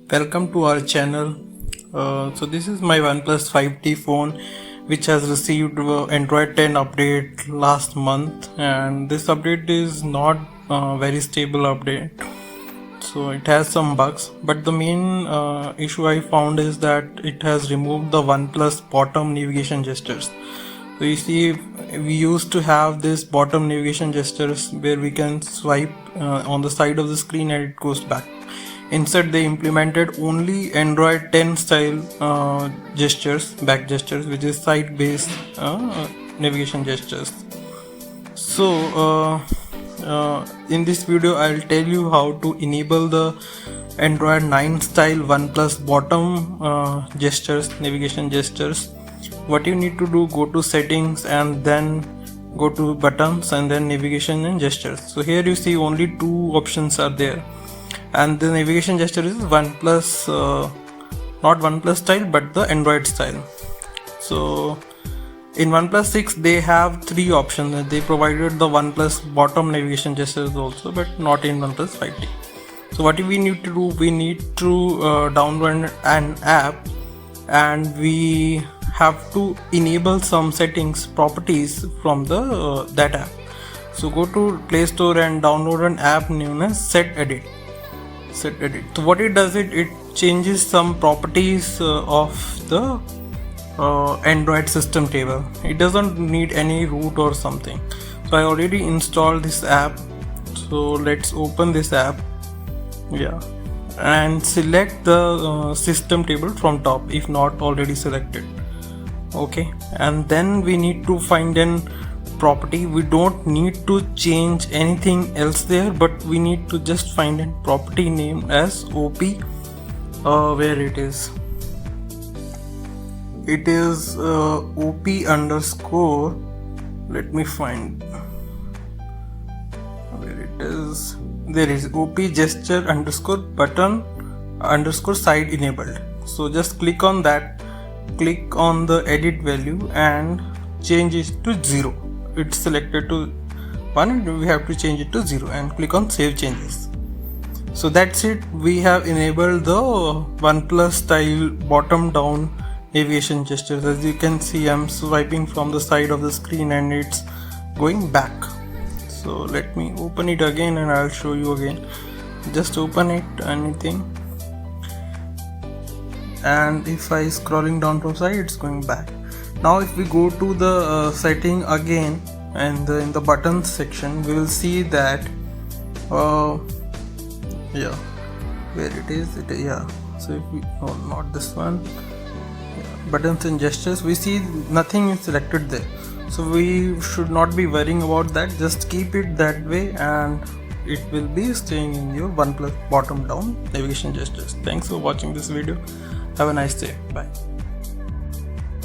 Welcome to our channel. So this is my OnePlus 5T phone, which has received Android 10 update last month, and this update is not very stable update. So it has some bugs, but the main issue I found is that it has removed the OnePlus bottom navigation gestures. So you see, we used to have this bottom navigation gestures where we can swipe on the side of the screen and it goes back. Instead, they implemented only Android 10 style gestures, back gestures, which is side-based navigation gestures. So in this video, I'll tell you how to enable the Android 9 style OnePlus bottom gestures, navigation gestures. What you need to do, go to settings and then go to buttons and then navigation and gestures. So here you see only two options are there, and the navigation gesture is OnePlus, not OnePlus style but the Android style. So in OnePlus 6 they have three options. They provided the OnePlus bottom navigation gestures also, but not in OnePlus 5T. So what we need to do, we need to download an app, and we have to enable some settings properties from the that app. So go to Play Store and download an app known as SetEdit. So what it does, it changes some properties of the Android system table. It doesn't need any root or something. So I already installed this app, so let's open this app, and select the system table from top if not already selected. Okay, and then we need to find an property. We don't need to change anything else there, but we need to just find a property named as OP. Where it is OP underscore, let me find where it is. There is OP gesture underscore button underscore side enabled. So just click on that, click on the edit value and change it to 0. It's selected to 1, we have to change it to 0 and click on save changes. So that's it, we have enabled the OnePlus style bottom down navigation gestures. As you can see, I'm swiping from the side of the screen and it's going back. So let me open it again and I'll show you again. Just open it, anything, and if I scrolling down from side, it's going back. Now if we go to the setting again, and in the buttons section we will see that where it is, so if we, no, not this one, buttons and gestures, we see nothing is selected there. So we should not be worrying about that. Just keep it that way and it will be staying in your OnePlus bottom down navigation gestures. Thanks for watching this video. Have a nice day. Bye.